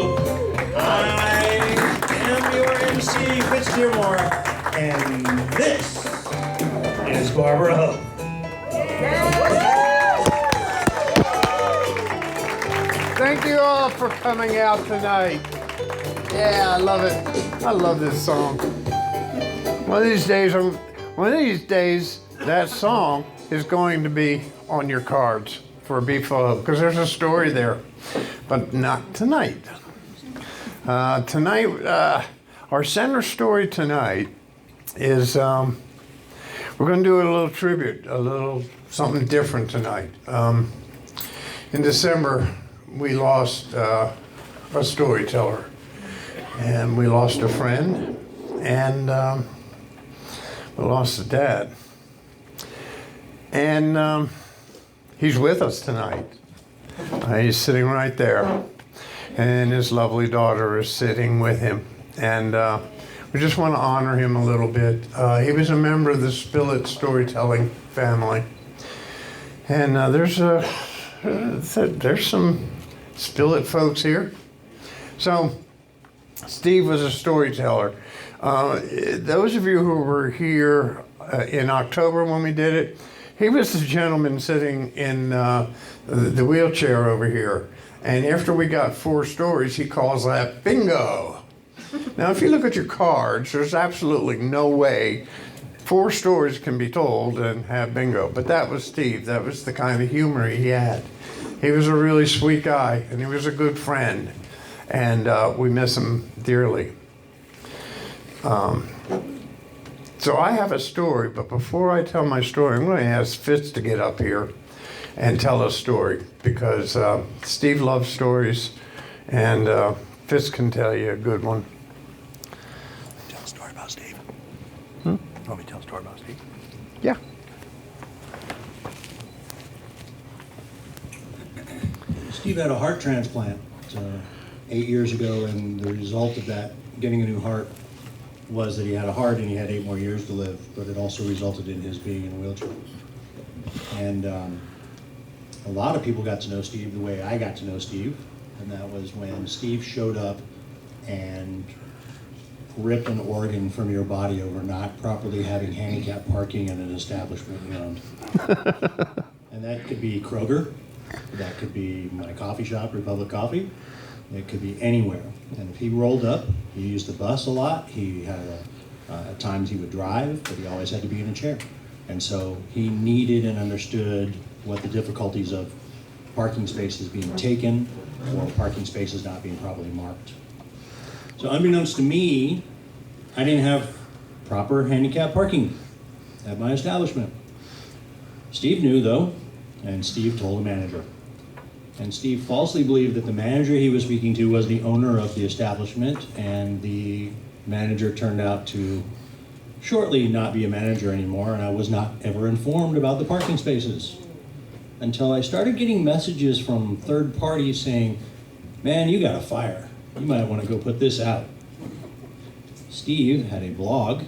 Hello, I am your MC, Fitz Dearmore, and this is Barbara Hope. Thank you all for coming out tonight. Yeah, I love it. I love this song. One of these days, that song is going to be on your cards for a Beef Full of Hope, because there's a story there, but not tonight. Our center story tonight is we're going to do a little tribute, a little something different tonight. In December, we lost a storyteller, and we lost a friend, and we lost a dad. And he's with us tonight. He's sitting right there, and his lovely daughter is sitting with him. And we just want to honor him a little bit. He was a member of the Spilett storytelling family. And there's some Spilett folks here. So Steve was a storyteller. Those of you who were here in October when we did it, he was the gentleman sitting in the wheelchair over here. And after we got 4 stories, he calls that bingo. Now, if you look at your cards, there's absolutely no way 4 stories can be told and have bingo. But that was Steve. That was the kind of humor he had. He was a really sweet guy, and he was a good friend. And we miss him dearly. So I have a story, but before I tell my story, I'm going to ask Fitz to get up here and tell a story, because Steve loves stories, and Fitz can tell you a good one. Tell a story about Steve. You want me to tell a story about Steve? Yeah. Steve had a heart transplant 8 years ago, and the result of that, getting a new heart, was that he had a heart and he had 8 more years to live, but it also resulted in his being in a wheelchair. And a lot of people got to know Steve the way I got to know Steve, and that was when Steve showed up and ripped an organ from your body over not properly having handicap parking in an establishment you owned. And that could be Kroger, that could be my coffee shop, Republic Coffee, it could be anywhere. And if he rolled up, he used the bus a lot. He had at times he would drive, but he always had to be in a chair. And so he needed and understood what the difficulties of parking spaces being taken or parking spaces not being properly marked. So unbeknownst to me, I didn't have proper handicap parking at my establishment. Steve knew though, and Steve told the manager. And Steve falsely believed that the manager he was speaking to was the owner of the establishment, and the manager turned out to shortly not be a manager anymore, and I was not ever informed about the parking spaces until I started getting messages from third parties saying, "Man, you got a fire. You might want to go put this out." Steve had a blog,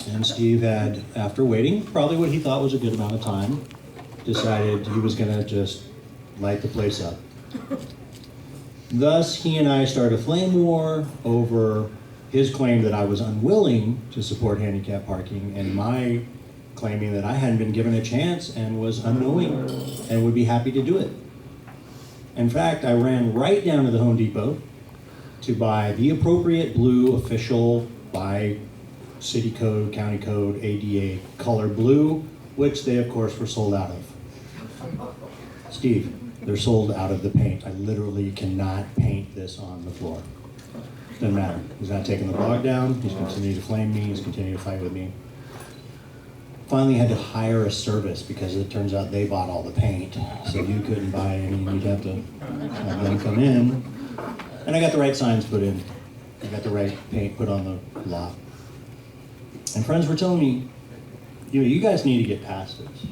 and Steve had, after waiting probably what he thought was a good amount of time, decided he was going to just light the place up. Thus, he and I started a flame war over his claim that I was unwilling to support handicap parking, and my claiming that I hadn't been given a chance and was unknowing and would be happy to do it. In fact, I ran right down to the Home Depot to buy the appropriate blue official by city code, county code, ADA color blue, which they of course were sold out of. Steve, they're sold out of the paint. I literally cannot paint this on the floor. Doesn't matter. He's not taking the blog down. He's continuing to flame me. He's continuing to fight with me. Finally had to hire a service because it turns out they bought all the paint. So you couldn't buy any. You'd have to have them come in. And I got the right signs put in. I got the right paint put on the lot. And friends were telling me, you guys need to get past this.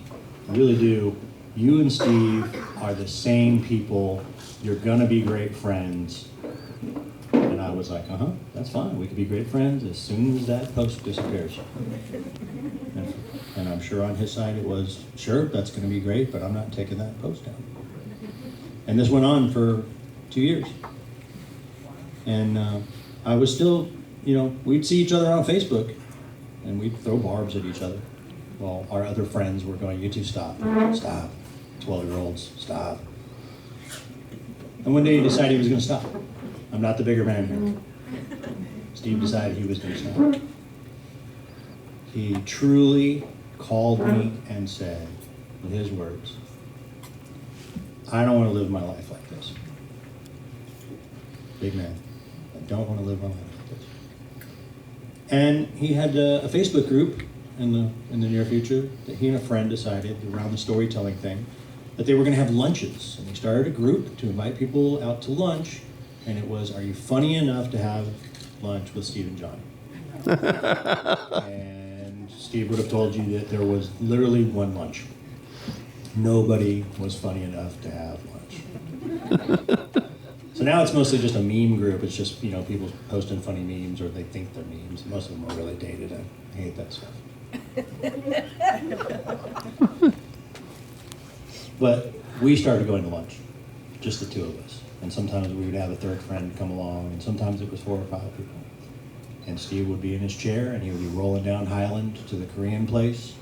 You really do. You and Steve are the same people. You're gonna be great friends. And I was like, that's fine. We could be great friends as soon as that post disappears. And I'm sure on his side it was, sure, that's gonna be great, but I'm not taking that post down. And this went on for 2 years. And I was still, we'd see each other on Facebook, and we'd throw barbs at each other. While our other friends were going, "You two stop, stop, 12-year-olds, stop." And one day he decided he was going to stop. I'm not the bigger man here. Steve decided he was going to stop. He truly called me and said, in his words, "I don't want to live my life like this. Big man, I don't want to live my life like this." And he had a Facebook group in the near future that he and a friend decided around the storytelling thing that they were going to have lunches. And they started a group to invite people out to lunch, and it was, "Are you funny enough to have lunch with Steve and John?" And Steve would have told you that there was literally one lunch. Nobody was funny enough to have lunch. So now it's mostly just a meme group. It's just, people posting funny memes, or they think they're memes. Most of them are really dated. I hate that stuff. But we started going to lunch, just the two of us. And sometimes we would have a third friend come along, and sometimes it was 4 or 5 people. And Steve would be in his chair, and he would be rolling down Highland to the Korean place,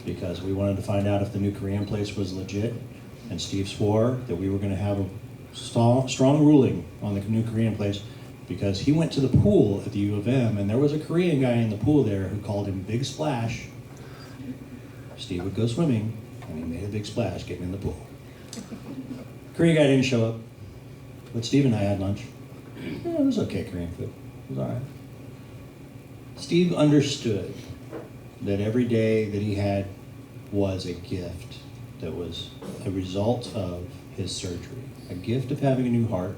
because we wanted to find out if the new Korean place was legit. And Steve swore that we were going to have a strong ruling on the new Korean place, because he went to the pool at the U of M, and there was a Korean guy in the pool there who called him Big Splash. Steve would go swimming, and he made a big splash getting in the pool. Korean guy didn't show up, but Steve and I had lunch. Yeah, it was okay Korean food. It was all right. Steve understood that every day that he had was a gift that was a result of his surgery, a gift of having a new heart,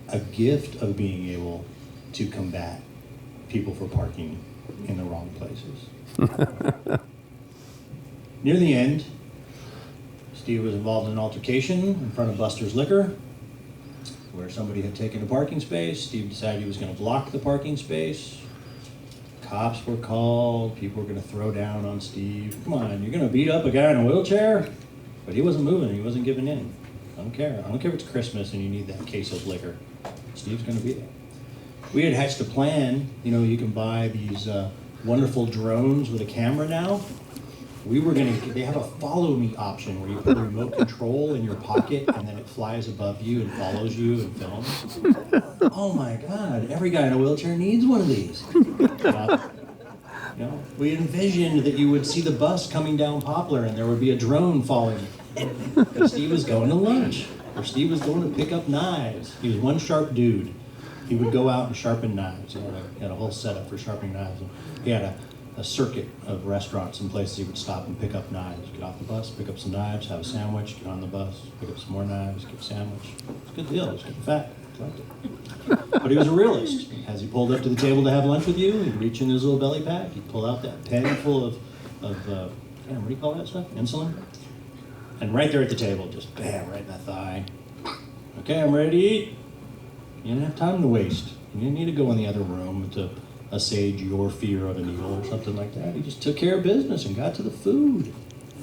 a gift of being able to combat people for parking in the wrong places. Near the end, Steve was involved in an altercation in front of Buster's Liquor, where somebody had taken a parking space. Steve decided he was going to block the parking space. Cops were called. People were going to throw down on Steve. "Come on, you're going to beat up a guy in a wheelchair?" But he wasn't moving. He wasn't giving in. I don't care. I don't care if it's Christmas and you need that case of liquor. Steve's going to be there. We had hatched a plan. You can buy these wonderful drones with a camera now. They have a follow me option where you put a remote control in your pocket and then it flies above you and follows you and films. Oh my God, every guy in a wheelchair needs one of these. We envisioned that you would see the bus coming down Poplar and there would be a drone following you. But Steve was going to lunch, or Steve was going to pick up knives. He was one sharp dude. He would go out and sharpen knives. He had a whole setup for sharpening knives. He had a circuit of restaurants and places he would stop and pick up knives. Get off the bus, pick up some knives, have a sandwich, get on the bus, pick up some more knives, get a sandwich. It's a good deal. It's getting fat. But he was a realist. As he pulled up to the table to have lunch with you, he'd reach in his little belly pack, he'd pull out that pen full of what do you call that stuff? Insulin? And right there at the table, just bam, right in the thigh. "Okay, I'm ready to eat." You didn't have time to waste. You didn't need to go in the other room to assuage your fear of a needle or something like that. He just took care of business and got to the food.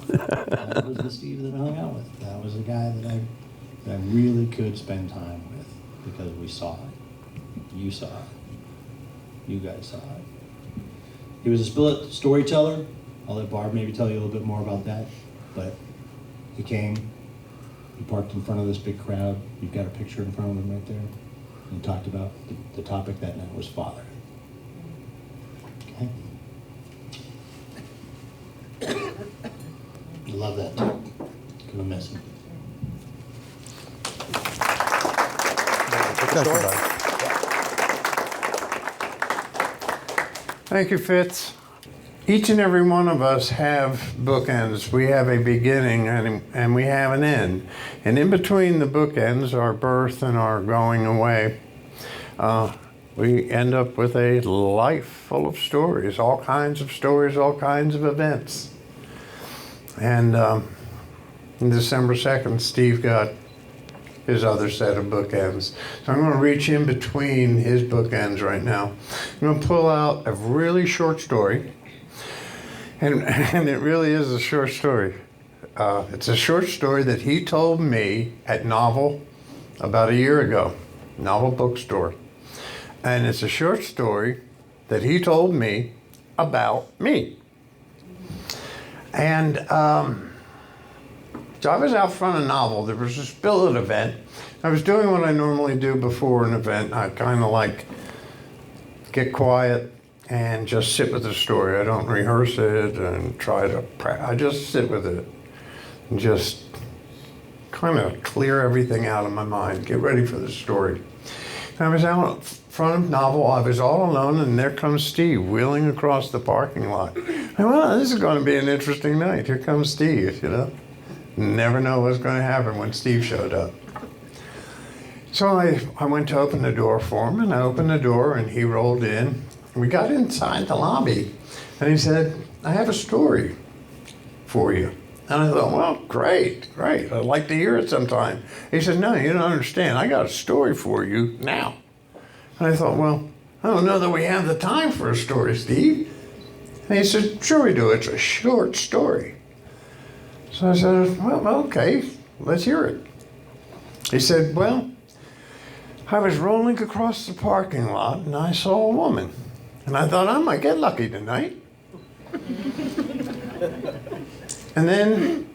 That was the Steve that I hung out with. That was the guy that I really could spend time with, because we saw it. You saw it. You guys saw it. He was a storyteller. I'll let Barb maybe tell you a little bit more about that. But he came, he parked in front of this big crowd. You've got a picture in front of him right there. And he talked about the topic that night was father. Okay? I love that talk. Gonna miss him. Thank you, Fitz. Each and every one of us have bookends. We have a beginning and we have an end. And in between the bookends, our birth and our going away, we end up with a life full of stories, all kinds of stories, all kinds of events. And on December 2nd, Steve got his other set of bookends. So I'm going to reach in between his bookends right now. I'm going to pull out a really short story. And it really is a short story. It's a short story that he told me at Novel about a year ago, Novel Bookstore. And it's a short story that he told me about me. And so I was out front of Novel. There was this billet event. I was doing what I normally do before an event. I kind of like get quiet and just sit with the story. I don't rehearse it and try to I just sit with it and just kind of clear everything out of my mind, get ready for the story. And I was out front of Novel. I was all alone, and there comes Steve wheeling across the parking lot. I went, well, this is going to be an interesting night. Here comes Steve, you know. Never know what's going to happen when Steve showed up. So I went to open the door for him, and I opened the door, and he rolled in. We got inside the lobby, and he said, I have a story for you. And I thought, well, great. I'd like to hear it sometime. He said, no, you don't understand. I got a story for you now. And I thought, well, I don't know that we have the time for a story, Steve. And he said, sure we do. It's a short story. So I said, well, okay, let's hear it. He said, well, I was rolling across the parking lot and I saw a woman. And I thought, I might get lucky tonight. And then,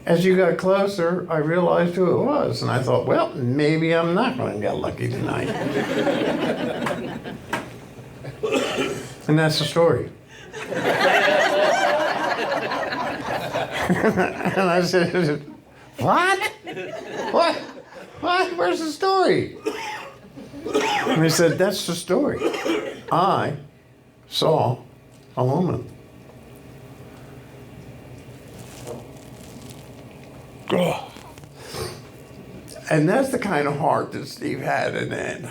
as you got closer, I realized who it was. And I thought, well, maybe I'm not going to get lucky tonight. And that's the story. And I said, what? What? Where's the story? And he said, that's the story. I saw a woman. And that's the kind of heart that Steve had in that.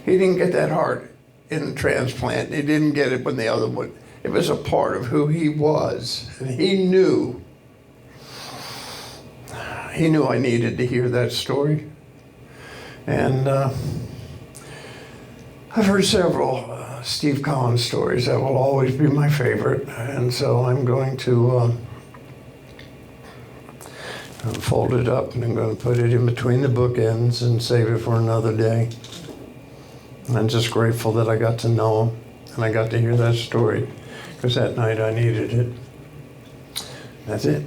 He didn't get that heart in the transplant. He didn't get it when the other one. It was a part of who he was. And he knew I needed to hear that story. And I've heard several Steve Collins stories that will always be my favorite. And so I'm going to fold it up, and I'm going to put it in between the bookends and save it for another day. And I'm just grateful that I got to know him and I got to hear that story, because that night I needed it. That's it.